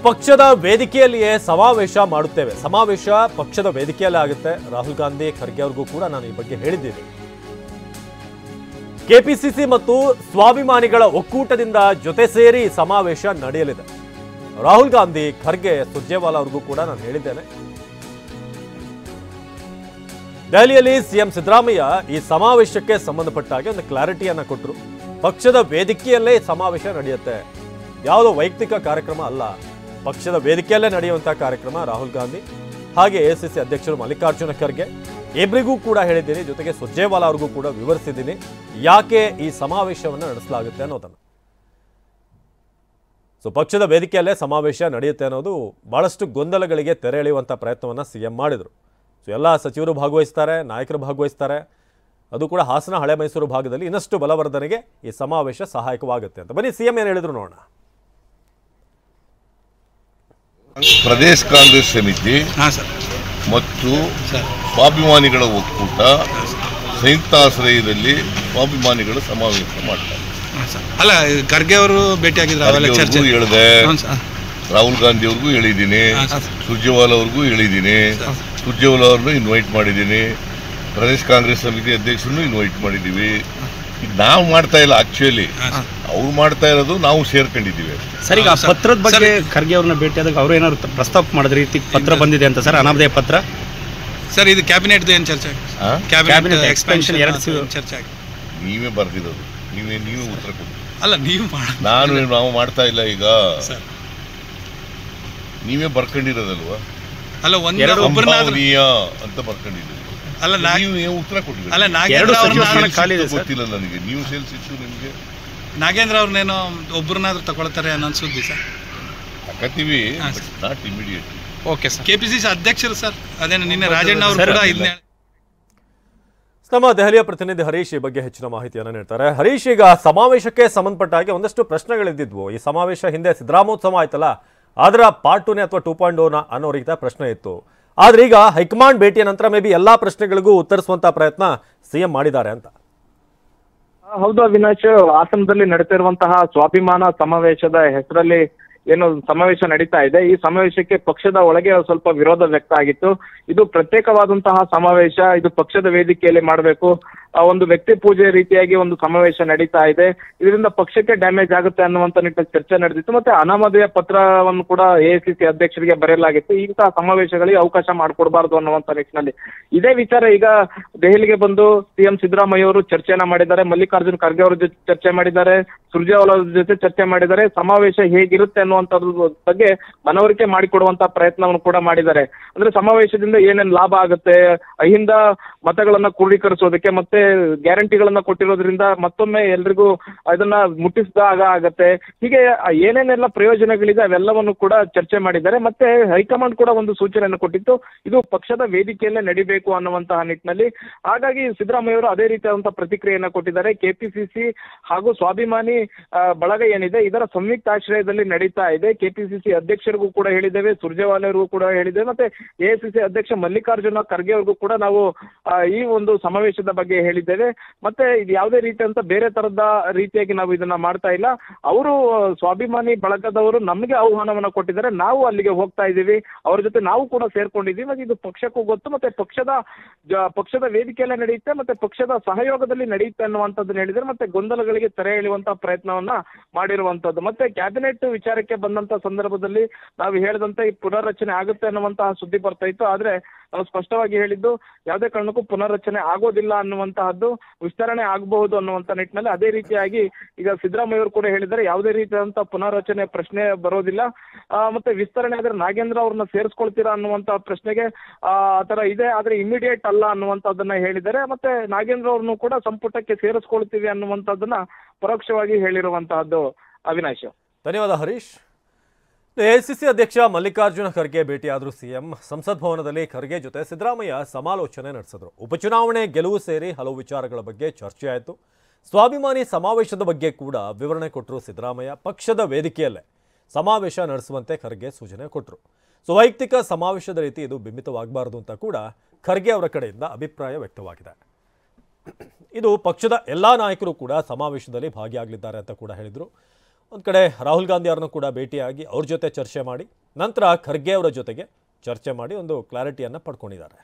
ಪಕ್ಷದ ವೇದಿಕೆಯಲ್ಲಿಯೇ ಸಮಾವೇಶ ಮಾಡುತ್ತೇವೆ. ಸಮಾವೇಶ ಪಕ್ಷದ ವೇದಿಕೆಯಲ್ಲೇ ಆಗುತ್ತೆ. ರಾಹುಲ್ ಗಾಂಧಿ ಖರ್ಗೆ ಅವ್ರಿಗೂ ಕೂಡ ನಾನು ಈ ಬಗ್ಗೆ ಹೇಳಿದ್ದೀನಿ. ಕೆಪಿಸಿಸಿ ಮತ್ತು ಸ್ವಾಭಿಮಾನಿಗಳ ಒಕ್ಕೂಟದಿಂದ ಜೊತೆ ಸೇರಿ ಸಮಾವೇಶ ನಡೆಯಲಿದೆ. ರಾಹುಲ್ ಗಾಂಧಿ ಖರ್ಗೆ ಸುರ್ಜೇವಾಲಾ ಅವ್ರಿಗೂ ಕೂಡ ನಾನು ಹೇಳಿದ್ದೇನೆ. ದೆಹಲಿಯಲ್ಲಿ ಸಿಎಂ ಸಿದ್ದರಾಮಯ್ಯ ಈ ಸಮಾವೇಶಕ್ಕೆ ಸಂಬಂಧಪಟ್ಟ ಹಾಗೆ ಒಂದು ಕ್ಲಾರಿಟಿಯನ್ನ ಕೊಟ್ಟರು. ಪಕ್ಷದ ವೇದಿಕೆಯಲ್ಲೇ ಸಮಾವೇಶ ನಡೆಯುತ್ತೆ, ಯಾವುದೋ ವೈಯಕ್ತಿಕ ಕಾರ್ಯಕ್ರಮ ಅಲ್ಲ, ಪಕ್ಷದ ವೇದಿಕೆಯಲ್ಲೇ ನಡೆಯುವಂತಹ ಕಾರ್ಯಕ್ರಮ. ರಾಹುಲ್ ಗಾಂಧಿ ಹಾಗೆ ಎಐಸಿಸಿ ಅಧ್ಯಕ್ಷರು ಮಲ್ಲಿಕಾರ್ಜುನ ಖರ್ಗೆ ಇಬ್ಬರಿಗೂ ಕೂಡ ಹೇಳಿದ್ದೀನಿ, ಜೊತೆಗೆ ಸುರ್ಜೇವಾಲಾ ಅವ್ರಿಗೂ ಕೂಡ ವಿವರಿಸಿದ್ದೀನಿ ಯಾಕೆ ಈ ಸಮಾವೇಶವನ್ನು ನಡೆಸಲಾಗುತ್ತೆ ಅನ್ನೋದನ್ನು. ಸೊ ಪಕ್ಷದ ವೇದಿಕೆಯಲ್ಲೇ ಸಮಾವೇಶ ನಡೆಯುತ್ತೆ ಅನ್ನೋದು ಬಹಳಷ್ಟು ಗೊಂದಲಗಳಿಗೆ ತೆರೆ ಎಳೆಯುವಂಥ ಪ್ರಯತ್ನವನ್ನು ಸಿಎಂ ಮಾಡಿದರು. ಸೊ ಎಲ್ಲ ಸಚಿವರು ಭಾಗವಹಿಸ್ತಾರೆ, ನಾಯಕರು ಭಾಗವಹಿಸ್ತಾರೆ. ಅದು ಕೂಡ ಹಾಸನ ಹಳೆ ಮೈಸೂರು ಭಾಗದಲ್ಲಿ ಇನ್ನಷ್ಟು ಬಲವರ್ಧನೆಗೆ ಈ ಸಮಾವೇಶ ಸಹಾಯಕವಾಗುತ್ತೆ ಅಂತ. ಬನ್ನಿ ಸಿಎಂ ಏನು ಹೇಳಿದ್ರು ನೋಡೋಣ. ಪ್ರದೇಶ ಕಾಂಗ್ರೆಸ್ ಸಮಿತಿ ಮತ್ತು ಸ್ವಾಭಿಮಾನಿಗಳ ಒಕ್ಕೂಟ ಸಂಯುಕ್ತ ಆಶ್ರಯದಲ್ಲಿ ಸ್ವಾಭಿಮಾನಿಗಳ ಸಮಾವೇಶ ಮಾಡ್ತಾರೆ. ಅಲ್ಲ, ಖರ್ಗೆ ಅವರು ಭೇಟಿಯಾಗಿದ್ರು, ಹೇಳಿದೆ, ರಾಹುಲ್ ಗಾಂಧಿ ಅವ್ರಿಗೂ ಹೇಳಿದ್ದೀನಿ, ಸುರ್ಜೇವಾಲಾ ಅವ್ರಿಗೂ ಹೇಳಿದ್ದೀನಿ, ಸುರ್ಜೇವಾಲಾ ಅವ್ರನ್ನೂ ಇನ್ವೈಟ್ ಮಾಡಿದ್ದೀನಿ, ಪ್ರದೇಶ ಕಾಂಗ್ರೆಸ್ ಸಮಿತಿ ಅಧ್ಯಕ್ಷರನ್ನು ಇನ್ವೈಟ್ ಮಾಡಿದ್ದೀವಿ. ಈಗ ನಾವು ಮಾಡ್ತಾ ಇಲ್ಲ, ಆಕ್ಚುಲಿ ಅವ್ರು ಮಾಡ್ತಾ ಇರೋದು, ನಾವು ಸೇರ್ಕೊಂಡಿದ್ದೀವಿ. ಸರ್, ಈಗ ಪತ್ರದ ಬಗ್ಗೆ ಖರ್ಗೆ ಅವ್ರನ್ನ ಭೇಟಿಯಾದಾಗ ಅವರು ಏನಾದ್ರು ಪ್ರಸ್ತಾಪ ಮಾಡಿದ ರೀತಿ ಪತ್ರ ಬಂದಿದೆ ಅಂತ ಸರ್, ಅನಾಮಧೇಯ ಪತ್ರ ಸರ್. ಇದು ಕ್ಯಾಬಿನೆಟ್ ಏನು ಚರ್ಚೆ, ಕ್ಯಾಬಿನೆಟ್ ಎಕ್ಸ್ಪೆನ್ಷನ್ ಚರ್ಚೆ ನೀವೇ ಬರ್ದಿರೋದು, ನೀವೇ ಉತ್ತರ ಕೊಡಿ. ಅಲ್ಲ, ನಾವು ಮಾಡ್ತಾ ಇಲ್ಲ. ಈಗ ನೀವೇ ಬರ್ಕೊಂಡಿರೋದಲ್ವಾ? ಅಲ್ಲ, ಸಂಭಾವನೀಯ ಅಂತ ಬರ್ಕೊಂಡಿದ್ದೀವಿ. ಅಲ್ಲ, ನೀವು ಉತ್ತರ ಕೊಟ್ಟಿದ್ದೀರಿ. ಅಲ್ಲ, ಗೊತ್ತಿಲ್ಲ ನನಗೆ, ನೀವು ಸೇಲ್ಸ್ ಇತ್ತು ನಿಮಗೆ. ನಾಗೇಂದ್ರ ಅವ್ರನ್ನೇನೋ ಒಬ್ಬರನ್ನಾದ್ರೂ ತಗೊಳ್ತಾರೆ ಅನ್ನೋ ಸುದ್ದಿ ಸರ್. ಹಾಕತ್ತೀವಿ, not immediate. Okay sir. KPCC ಅಧ್ಯಕ್ಷರು ಸರ್, ಅದೇನು ನಿನ್ನೆ ರಾಜಣ್ಣ ಅವರು ಕೂಡ ಇದನ್ನೇ. ನಮ್ಮ ದೆಹಲಿಯ ಪ್ರತಿನಿಧಿ ಹರೀಶ್ ಈ ಬಗ್ಗೆ ಹೆಚ್ಚಿನ ಮಾಹಿತಿಯನ್ನು ನೀಡ್ತಾರೆ. ಹರೀಶ್, ಈಗ ಸಮಾವೇಶಕ್ಕೆ ಸಂಬಂಧಪಟ್ಟ ಹಾಗೆ ಒಂದಷ್ಟು ಪ್ರಶ್ನೆಗಳಿದ್ದಿದ್ವು. ಈ ಸಮಾವೇಶ ಹಿಂದೆ ಸಿದ್ದರಾಮೋತ್ಸವ ಆಯ್ತಲ್ಲ, ಅದರ ಪಾರ್ಟ್ 2 ಅಥವಾ 2.0 ಅನ್ನೋ ರೀತಿಯ ಪ್ರಶ್ನೆ ಇತ್ತು. ಆದ್ರೆ ಈಗ ಹೈಕಮಾಂಡ್ ಭೇಟಿಯ ನಂತರ ಮೇ ಬಿ ಎಲ್ಲಾ ಪ್ರಶ್ನೆಗಳಿಗೂ ಉತ್ತರಿಸುವಂತ ಪ್ರಯತ್ನ ಸಿಎಂ ಮಾಡಿದ್ದಾರೆ ಅಂತ. ಹೌದು ಅವಿನಾಶ್, ಹಾಸನದಲ್ಲಿ ನಡೀತಿರುವಂತಹ ಸ್ವಾಭಿಮಾನ ಸಮಾವೇಶದ ಹೆಸರಲ್ಲಿ ಏನು ಸಮಾವೇಶ ನಡೀತಾ ಇದೆ, ಈ ಸಮಾವೇಶಕ್ಕೆ ಪಕ್ಷದ ಒಳಗೆ ಸ್ವಲ್ಪ ವಿರೋಧ ವ್ಯಕ್ತ ಆಗಿತ್ತು. ಇದು ಪ್ರತ್ಯೇಕವಾದಂತಹ ಸಮಾವೇಶ, ಇದು ಪಕ್ಷದ ವೇದಿಕೆಯಲ್ಲಿ ಮಾಡಬೇಕು, ಒಂದು ವ್ಯಕ್ತಿ ಪೂಜೆ ರೀತಿಯಾಗಿ ಒಂದು ಸಮಾವೇಶ ನಡೀತಾ ಇದೆ, ಇದರಿಂದ ಪಕ್ಷಕ್ಕೆ ಡ್ಯಾಮೇಜ್ ಆಗುತ್ತೆ ಅನ್ನುವಂತ ನಿಟ್ಟಿನಲ್ಲಿ ಚರ್ಚೆ ನಡೆದಿತ್ತು. ಮತ್ತೆ ಅನಾಮಧೇಯ ಪತ್ರವನ್ನು ಕೂಡ ಎಐಸಿಸಿ ಅಧ್ಯಕ್ಷರಿಗೆ ಬರೆಯಲಾಗಿತ್ತು. ಇಂತಹ ಸಮಾವೇಶಗಳಿಗೆ ಅವಕಾಶ ಮಾಡಿಕೊಡಬಾರದು ಅನ್ನುವಂತ ನಿಟ್ಟಿನಲ್ಲಿ ಇದೇ ವಿಚಾರ ಈಗ ದೆಹಲಿಗೆ ಬಂದು ಸಿಎಂ ಸಿದ್ದರಾಮಯ್ಯ ಅವರು ಚರ್ಚೆಯನ್ನ ಮಾಡಿದ್ದಾರೆ, ಮಲ್ಲಿಕಾರ್ಜುನ್ ಖರ್ಗೆ ಅವರ ಜೊತೆ ಚರ್ಚೆ ಮಾಡಿದ್ದಾರೆ, ಸುರ್ಜೇವಾಲಾ ಅವರ ಜೊತೆ ಚರ್ಚೆ ಮಾಡಿದ್ದಾರೆ. ಸಮಾವೇಶ ಹೇಗಿರುತ್ತೆ ಅನ್ನುವಂಥದ್ರ ಬಗ್ಗೆ ಮನವರಿಕೆ ಮಾಡಿಕೊಡುವಂತಹ ಪ್ರಯತ್ನವನ್ನು ಕೂಡ ಮಾಡಿದ್ದಾರೆ. ಅಂದ್ರೆ ಸಮಾವೇಶದಿಂದ ಏನೇನು ಲಾಭ ಆಗುತ್ತೆ, ಅಹಿಂದ ಮತಗಳನ್ನ ಕ್ರೋಢೀಕರಿಸೋದಕ್ಕೆ ಮತ್ತೆ ಗ್ಯಾರಂಟಿಗಳನ್ನ ಕೊಟ್ಟಿರೋದ್ರಿಂದ ಮತ್ತೊಮ್ಮೆ ಎಲ್ರಿಗೂ ಅದನ್ನ ಮುಟ್ಟಿಸಿದಾಗ ಆಗತ್ತೆ, ಹೀಗೆ ಏನೇನೆಲ್ಲ ಪ್ರಯೋಜನಗಳಿದೆ ಅವೆಲ್ಲವನ್ನು ಕೂಡ ಚರ್ಚೆ ಮಾಡಿದ್ದಾರೆ. ಮತ್ತೆ ಹೈಕಮಾಂಡ್ ಕೂಡ ಒಂದು ಸೂಚನೆಯನ್ನು ಕೊಟ್ಟಿತ್ತು, ಇದು ಪಕ್ಷದ ವೇದಿಕೆಯಲ್ಲೇ ನಡಿಬೇಕು ಅನ್ನುವಂತಹ ನಿಟ್ಟಿನಲ್ಲಿ. ಹಾಗಾಗಿ ಸಿದ್ದರಾಮಯ್ಯ ಅವರು ಅದೇ ರೀತಿಯಾದಂತಹ ಪ್ರತಿಕ್ರಿಯೆಯನ್ನ ಕೊಟ್ಟಿದ್ದಾರೆ. ಕೆಪಿಸಿಸಿ ಹಾಗೂ ಸ್ವಾಭಿಮಾನಿ ಬಳಗ ಏನಿದೆ ಇದರ ಸಂಯುಕ್ತಾಶ್ರಯದಲ್ಲಿ ನಡೀತಾ ಇದೆ. ಕೆಪಿಸಿಸಿ ಅಧ್ಯಕ್ಷರಿಗೂ ಕೂಡ ಹೇಳಿದ್ದೇವೆ, ಸುರ್ಜೇವಾಲಾ ಅವರಿಗೂ ಕೂಡ ಹೇಳಿದ್ದೇವೆ, ಮತ್ತೆ ಎಐಸಿಸಿ ಅಧ್ಯಕ್ಷ ಮಲ್ಲಿಕಾರ್ಜುನ ಖರ್ಗೆ ಅವ್ರಿಗೂ ಕೂಡ ನಾವು ಈ ಒಂದು ಸಮಾವೇಶದ ಬಗ್ಗೆ ಹೇಳಿದ್ದೇವೆ. ಮತ್ತೆ ಇದು ಯಾವುದೇ ರೀತಿಯಂತ ಬೇರೆ ತರದ ರೀತಿಯಾಗಿ ನಾವು ಇದನ್ನ ಮಾಡ್ತಾ ಇಲ್ಲ. ಅವರು ಸ್ವಾಭಿಮಾನಿ ಬಳಗದವರು ನಮಗೆ ಆಹ್ವಾನವನ್ನ ಕೊಟ್ಟಿದ್ದಾರೆ, ನಾವು ಅಲ್ಲಿಗೆ ಹೋಗ್ತಾ ಇದ್ದೀವಿ, ಅವ್ರ ಜೊತೆ ನಾವು ಕೂಡ ಸೇರ್ಕೊಂಡಿದ್ದೀವಿ. ಮತ್ತೆ ಇದು ಪಕ್ಷಕ್ಕೂ ಗೊತ್ತು, ಮತ್ತೆ ಪಕ್ಷದ ವೇದಿಕೆಯಲ್ಲೇ ನಡೆಯುತ್ತೆ, ಮತ್ತೆ ಪಕ್ಷದ ಸಹಯೋಗದಲ್ಲಿ ನಡೆಯುತ್ತೆ ಅನ್ನುವಂಥದ್ದನ್ನ ಹೇಳಿದ್ದಾರೆ. ಮತ್ತೆ ಗೊಂದಲಗಳಿಗೆ ತೆರೆ ಎಳೆಯುವಂತಹ ಪ್ರಯತ್ನವನ್ನ ಮಾಡಿರುವಂತದ್ದು. ಮತ್ತೆ ಕ್ಯಾಬಿನೆಟ್ ವಿಚಾರಕ್ಕೆ ಬಂದಂತ ಸಂದರ್ಭದಲ್ಲಿ ನಾವು ಹೇಳಿದಂತೆ ಈ ಪುನರ್ರಚನೆ ಆಗುತ್ತೆ ಅನ್ನುವಂತಹ ಸುದ್ದಿ ಬರ್ತಾ ಇತ್ತು. ಆದ್ರೆ ನಾವು ಸ್ಪಷ್ಟವಾಗಿ ಹೇಳಿದ್ದು, ಯಾವುದೇ ಕಾರಣಕ್ಕೂ ಪುನರ್ರಚನೆ ಆಗೋದಿಲ್ಲ ಅನ್ನುವಂತಹದ್ದು, ವಿಸ್ತರಣೆ ಆಗಬಹುದು ಅನ್ನುವಂತ ನಿಟ್ಟಿನಲ್ಲಿ. ಅದೇ ರೀತಿಯಾಗಿ ಈಗ ಸಿದ್ದರಾಮಯ್ಯ ಅವರು ಕೂಡ ಹೇಳಿದ್ದಾರೆ, ಯಾವುದೇ ರೀತಿಯಾದಂತಹ ಪುನರ್ರಚನೆ ಪ್ರಶ್ನೆ ಬರೋದಿಲ್ಲ. ಮತ್ತೆ ವಿಸ್ತರಣೆ ಆದ್ರೆ ನಾಗೇಂದ್ರ ಅವ್ರನ್ನ ಸೇರಿಸ್ಕೊಳ್ತೀರಾ ಅನ್ನುವಂತಹ ಪ್ರಶ್ನೆಗೆ ಆತರ ಇದೆ, ಆದ್ರೆ ಇಮಿಡಿಯೇಟ್ ಅಲ್ಲ ಅನ್ನುವಂಥದ್ದನ್ನ ಹೇಳಿದ್ದಾರೆ. ಮತ್ತೆ ನಾಗೇಂದ್ರ ಅವ್ರನ್ನು ಕೂಡ ಸಂಪುಟಕ್ಕೆ ಸೇರಿಸ್ಕೊಳ್ತೀವಿ ಅನ್ನುವಂಥದ್ದನ್ನ ಪರೋಕ್ಷವಾಗಿ ಹೇಳಿರುವಂತಹದ್ದು. ಅವಿನಾಶ್, ಧನ್ಯವಾದ ಹರೀಶ್. ಎಐಸಿಸಿ ಅಧ್ಯಕ್ಷ ಮಲ್ಲಿಕಾರ್ಜುನ ಖರ್ಗೆ ಭೇಟಿಯಾದರು ಸಿಎಂ. ಸಂಸತ್ ಭವನದಲ್ಲಿ ಖರ್ಗೆ ಜೊತೆ ಸಿದ್ದರಾಮಯ್ಯ ಸಮಾಲೋಚನೆ ನಡೆಸಿದ್ರು. ಉಪಚುನಾವಣೆ ಗೆಲುವು ಸೇರಿ ಹಲವು ವಿಚಾರಗಳ ಬಗ್ಗೆ ಚರ್ಚೆ ಆಯಿತು. ಸ್ವಾಭಿಮಾನಿ ಸಮಾವೇಶದ ಬಗ್ಗೆ ಕೂಡ ವಿವರಣೆ ಕೊಟ್ಟರು ಸಿದ್ದರಾಮಯ್ಯ. ಪಕ್ಷದ ವೇದಿಕೆಯಲ್ಲೇ ಸಮಾವೇಶ ನಡೆಸುವಂತೆ ಖರ್ಗೆ ಸೂಚನೆ ಕೊಟ್ಟರು. ಸೊ ವೈಯಕ್ತಿಕ ಸಮಾವೇಶದ ರೀತಿ ಇದು ಬಿಂಬಿತವಾಗಬಾರದು ಅಂತ ಕೂಡ ಖರ್ಗೆ ಅವರ ಕಡೆಯಿಂದ ಅಭಿಪ್ರಾಯ ವ್ಯಕ್ತವಾಗಿದೆ. ಇದು ಪಕ್ಷದ ಎಲ್ಲ ನಾಯಕರು ಕೂಡ ಸಮಾವೇಶದಲ್ಲಿ ಭಾಗಿಯಾಗಲಿದ್ದಾರೆ ಅಂತ ಕೂಡ ಹೇಳಿದರು. ಒಂದು ಕಡೆ ರಾಹುಲ್ ಗಾಂಧಿ ಅವರನ್ನು ಕೂಡ ಭೇಟಿಯಾಗಿ ಅವ್ರ ಜೊತೆ ಚರ್ಚೆ ಮಾಡಿ ನಂತರ ಖರ್ಗೆ ಅವರ ಜೊತೆಗೆ ಚರ್ಚೆ ಮಾಡಿ ಒಂದು ಕ್ಲಾರಿಟಿಯನ್ನು ಪಡ್ಕೊಂಡಿದ್ದಾರೆ.